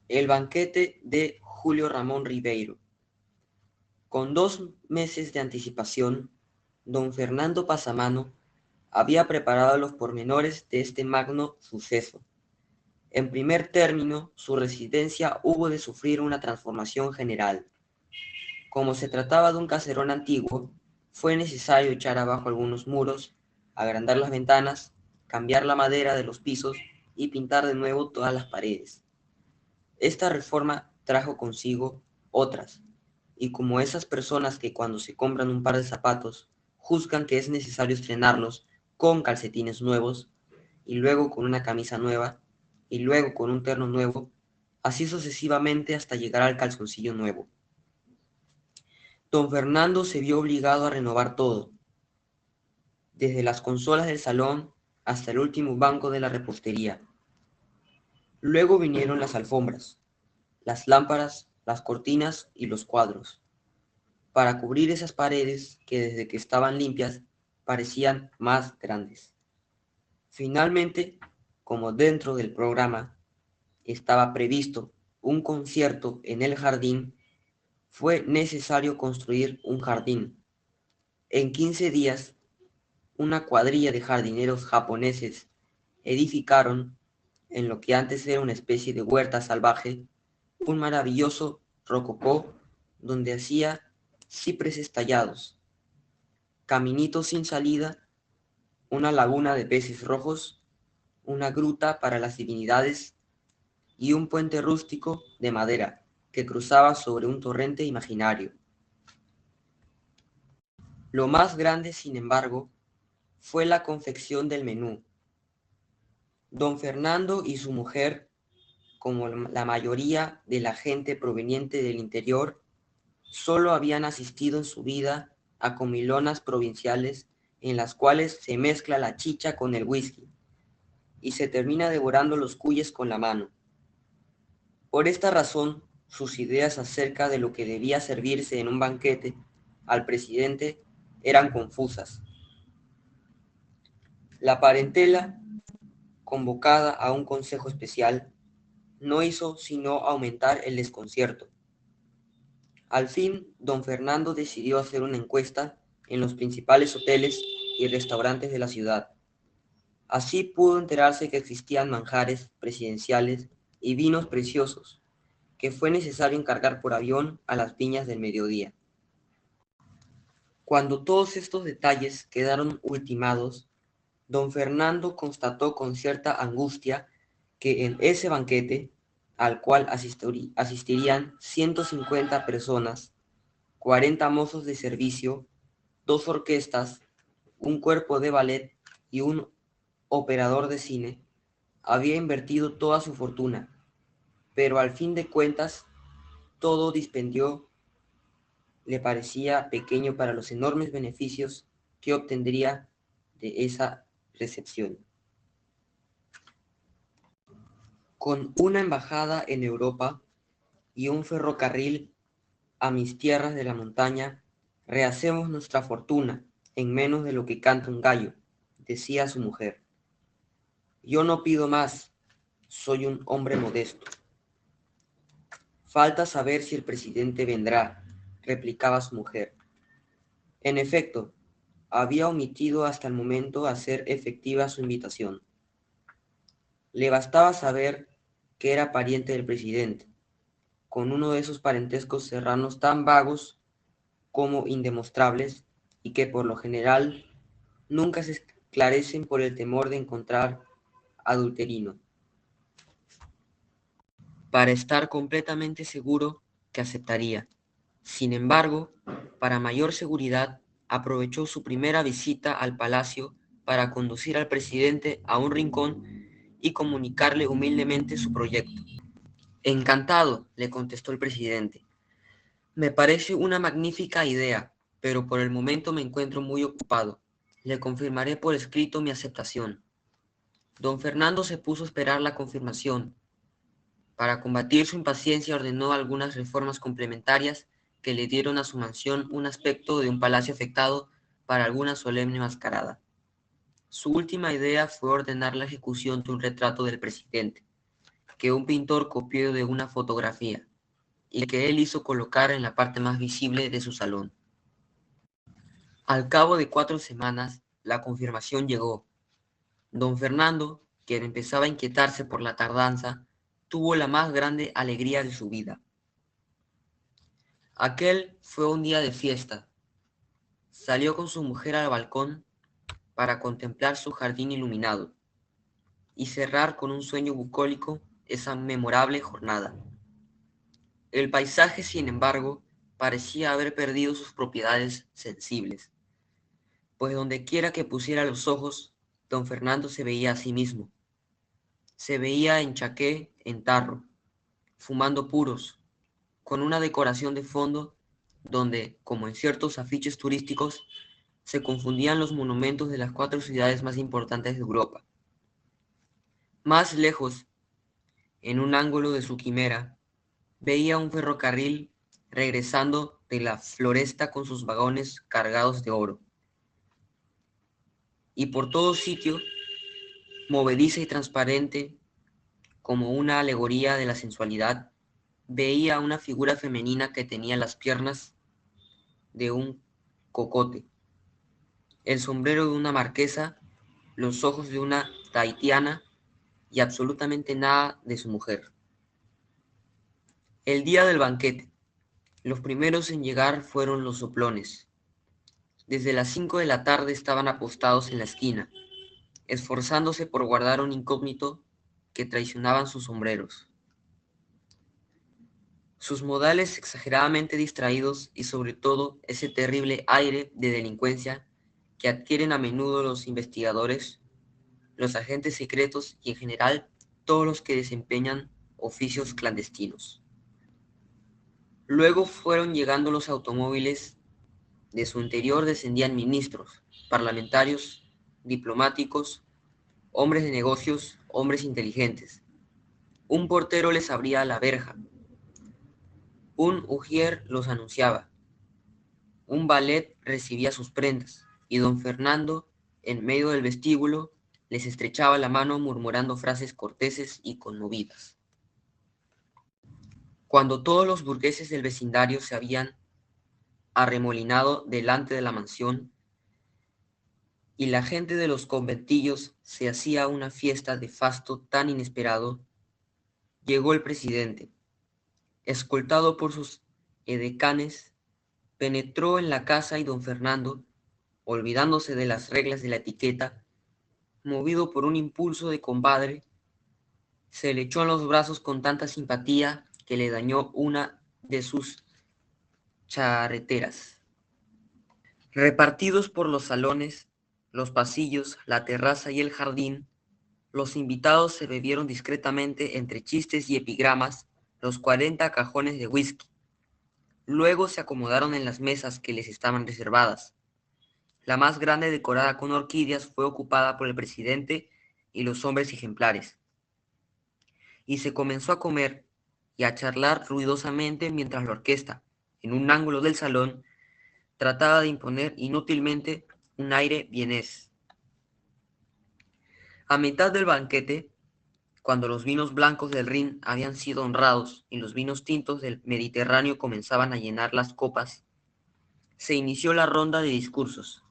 El banquete de Julio Ramón Ribeiro. Con 2 meses de anticipación, don Fernando Pasamano había preparado los pormenores de este magno suceso. En primer término, su residencia hubo de sufrir una transformación general. Como se trataba de un caserón antiguo, fue necesario echar abajo algunos muros, agrandar las ventanas, cambiar la madera de los pisos y pintar de nuevo todas las paredes. Esta reforma trajo consigo otras, y como esas personas que cuando se compran un par de zapatos juzgan que es necesario estrenarlos con calcetines nuevos, y luego con una camisa nueva, y luego con un terno nuevo, así sucesivamente hasta llegar al calzoncillo nuevo. Don Fernando se vio obligado a renovar todo, desde las consolas del salón hasta el último banco de la repostería. Luego vinieron las alfombras, las lámparas, las cortinas y los cuadros, para cubrir esas paredes que desde que estaban limpias parecían más grandes. Finalmente, como dentro del programa estaba previsto un concierto en el jardín, fue necesario construir un jardín. En 15 días, una cuadrilla de jardineros japoneses edificaron, en lo que antes era una especie de huerta salvaje, un maravilloso rococó donde hacía cipreses tallados, caminitos sin salida, una laguna de peces rojos, una gruta para las divinidades y un puente rústico de madera que cruzaba sobre un torrente imaginario. Lo más grande, sin embargo, fue la confección del menú. Don Fernando y su mujer, como la mayoría de la gente proveniente del interior, solo habían asistido en su vida a comilonas provinciales en las cuales se mezcla la chicha con el whisky y se termina devorando los cuyes con la mano. Por esta razón, sus ideas acerca de lo que debía servirse en un banquete al presidente eran confusas. La parentela, convocada a un consejo especial, no hizo sino aumentar el desconcierto. Al fin, don Fernando decidió hacer una encuesta en los principales hoteles y restaurantes de la ciudad. Así pudo enterarse que existían manjares presidenciales y vinos preciosos, que fue necesario encargar por avión a las viñas del mediodía. Cuando todos estos detalles quedaron ultimados, don Fernando constató con cierta angustia que en ese banquete, al cual asistirían 150 personas, 40 mozos de servicio, 2 orquestas, un cuerpo de ballet y un operador de cine, había invertido toda su fortuna, pero al fin de cuentas todo dispendio le parecía pequeño para los enormes beneficios que obtendría de esa recepción. Con una embajada en Europa y un ferrocarril a mis tierras de la montaña, rehacemos nuestra fortuna en menos de lo que canta un gallo, decía su mujer. Yo no pido más, soy un hombre modesto. Falta saber si el presidente vendrá, replicaba su mujer. En efecto, había omitido hasta el momento hacer efectiva su invitación. Le bastaba saber que era pariente del presidente, con uno de esos parentescos serranos tan vagos como indemostrables y que por lo general nunca se esclarecen por el temor de encontrar adulterino, para estar completamente seguro que aceptaría. Sin embargo, para mayor seguridad, aprovechó su primera visita al palacio para conducir al presidente a un rincón y comunicarle humildemente su proyecto. Encantado, le contestó el presidente. Me parece una magnífica idea, pero por el momento me encuentro muy ocupado. Le confirmaré por escrito mi aceptación. Don Fernando se puso a esperar la confirmación. Para combatir su impaciencia ordenó algunas reformas complementarias que le dieron a su mansión un aspecto de un palacio afectado para alguna solemne mascarada. Su última idea fue ordenar la ejecución de un retrato del presidente, que un pintor copió de una fotografía y que él hizo colocar en la parte más visible de su salón. Al cabo de 4 semanas, la confirmación llegó. Don Fernando, quien empezaba a inquietarse por la tardanza, tuvo la más grande alegría de su vida. Aquel fue un día de fiesta. Salió con su mujer al balcón para contemplar su jardín iluminado y cerrar con un sueño bucólico esa memorable jornada. El paisaje, sin embargo, parecía haber perdido sus propiedades sensibles, pues dondequiera que pusiera los ojos, don Fernando se veía a sí mismo. Se veía en chaqué, en tarro, fumando puros, con una decoración de fondo donde, como en ciertos afiches turísticos, se confundían los monumentos de las 4 ciudades más importantes de Europa. Más lejos, en un ángulo de su quimera, veía un ferrocarril regresando de la floresta con sus vagones cargados de oro. Y por todo sitio, movediza y transparente, como una alegoría de la sensualidad, veía una figura femenina que tenía las piernas de un cocote, el sombrero de una marquesa, los ojos de una tahitiana y absolutamente nada de su mujer. El día del banquete. Los primeros en llegar fueron los soplones. Desde las 5 de la tarde estaban apostados en la esquina, esforzándose por guardar un incógnito que traicionaban sus sombreros. Sus modales exageradamente distraídos y sobre todo ese terrible aire de delincuencia que adquieren a menudo los investigadores, los agentes secretos y en general todos los que desempeñan oficios clandestinos. Luego fueron llegando los automóviles, de su interior descendían ministros, parlamentarios, diplomáticos, hombres de negocios, hombres inteligentes. Un portero les abría la verja, un ujier los anunciaba, un valet recibía sus prendas, y don Fernando, en medio del vestíbulo, les estrechaba la mano murmurando frases corteses y conmovidas. Cuando todos los burgueses del vecindario se habían arremolinado delante de la mansión y la gente de los conventillos se hacía una fiesta de fasto tan inesperado, llegó el presidente, escoltado por sus edecanes, penetró en la casa y don Fernando, olvidándose de las reglas de la etiqueta, movido por un impulso de compadre, se le echó en los brazos con tanta simpatía que le dañó una de sus charreteras. Repartidos por los salones, los pasillos, la terraza y el jardín, los invitados se bebieron discretamente entre chistes y epigramas los 40 cajones de whisky. Luego se acomodaron en las mesas que les estaban reservadas. La más grande, decorada con orquídeas, fue ocupada por el presidente y los hombres ejemplares. Y se comenzó a comer y a charlar ruidosamente mientras la orquesta, en un ángulo del salón, trataba de imponer inútilmente un aire vienés. A mitad del banquete, cuando los vinos blancos del Rin habían sido honrados y los vinos tintos del Mediterráneo comenzaban a llenar las copas, se inició la ronda de discursos.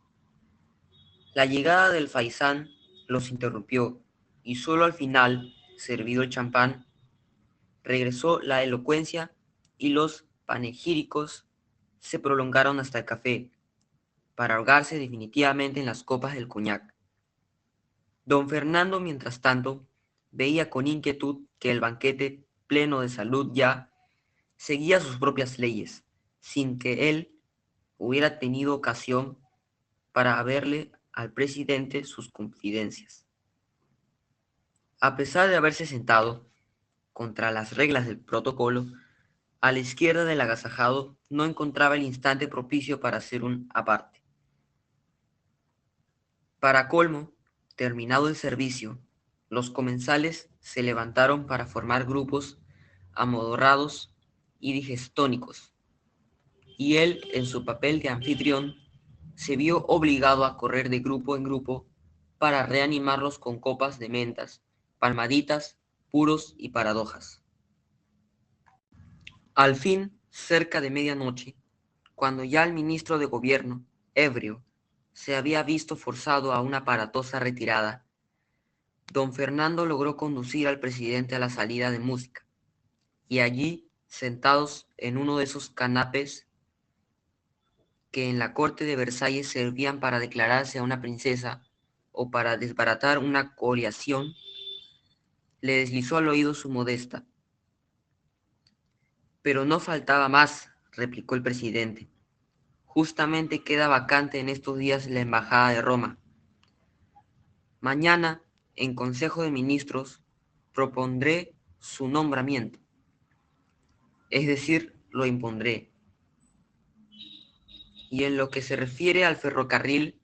La llegada del faisán los interrumpió y solo al final, servido el champán, regresó la elocuencia y los panegíricos se prolongaron hasta el café, para ahogarse definitivamente en las copas del coñac. Don Fernando, mientras tanto, veía con inquietud que el banquete, pleno de salud ya, seguía sus propias leyes, sin que él hubiera tenido ocasión para verle al presidente sus confidencias. A pesar de haberse sentado, contra las reglas del protocolo, a la izquierda del agasajado, no encontraba el instante propicio para hacer un aparte. Para colmo, terminado el servicio, los comensales se levantaron para formar grupos amodorrados y digestónicos, y él, en su papel de anfitrión, se vio obligado a correr de grupo en grupo para reanimarlos con copas de mentas, palmaditas, conjuros y paradojas. Al fin, cerca de medianoche, cuando ya el ministro de Gobierno, ebrio, se había visto forzado a una aparatosa retirada, don Fernando logró conducir al presidente a la salida de música, y allí, sentados en uno de esos canapés que en la corte de Versalles servían para declararse a una princesa o para desbaratar una coriación, le deslizó al oído su modesta: «Pero no faltaba más», replicó el presidente. «Justamente queda vacante en estos días la embajada de Roma. Mañana, en Consejo de Ministros, propondré su nombramiento, es decir, lo impondré. Y en lo que se refiere al ferrocarril,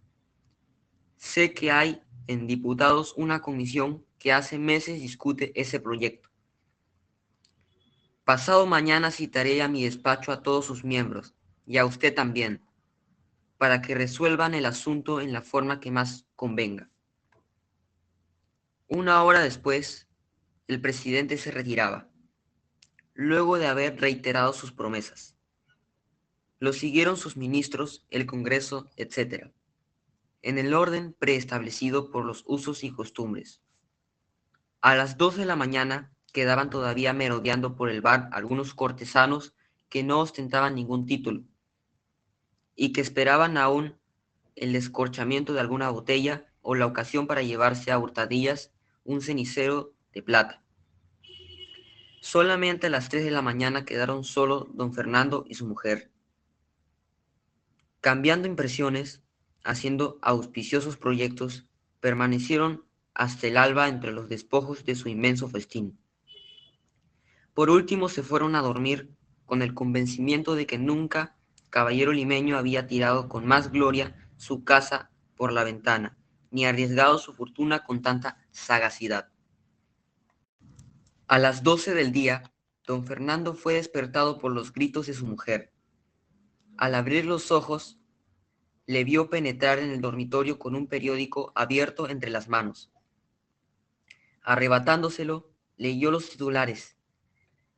sé que hay en diputados una comisión que hace meses discute ese proyecto. Pasado mañana citaré a mi despacho a todos sus miembros, y a usted también, para que resuelvan el asunto en la forma que más convenga». Una hora después, el presidente se retiraba, luego de haber reiterado sus promesas. Lo siguieron sus ministros, el Congreso, etc., en el orden preestablecido por los usos y costumbres. A las 2 de la mañana quedaban todavía merodeando por el bar algunos cortesanos que no ostentaban ningún título y que esperaban aún el descorchamiento de alguna botella o la ocasión para llevarse a hurtadillas un cenicero de plata. Solamente a las 3 de la mañana quedaron solo don Fernando y su mujer, cambiando impresiones, haciendo auspiciosos proyectos, permanecieron hasta el alba entre los despojos de su inmenso festín. Por último se fueron a dormir con el convencimiento de que nunca caballero limeño había tirado con más gloria su casa por la ventana, ni arriesgado su fortuna con tanta sagacidad. A las 12 del día, don Fernando fue despertado por los gritos de su mujer. Al abrir los ojos, le vio penetrar en el dormitorio con un periódico abierto entre las manos. Arrebatándoselo, leyó los titulares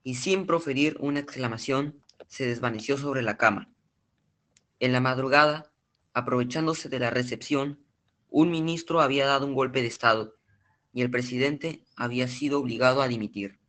y, sin proferir una exclamación, se desvaneció sobre la cama. En la madrugada, aprovechándose de la recepción, un ministro había dado un golpe de estado y el presidente había sido obligado a dimitir.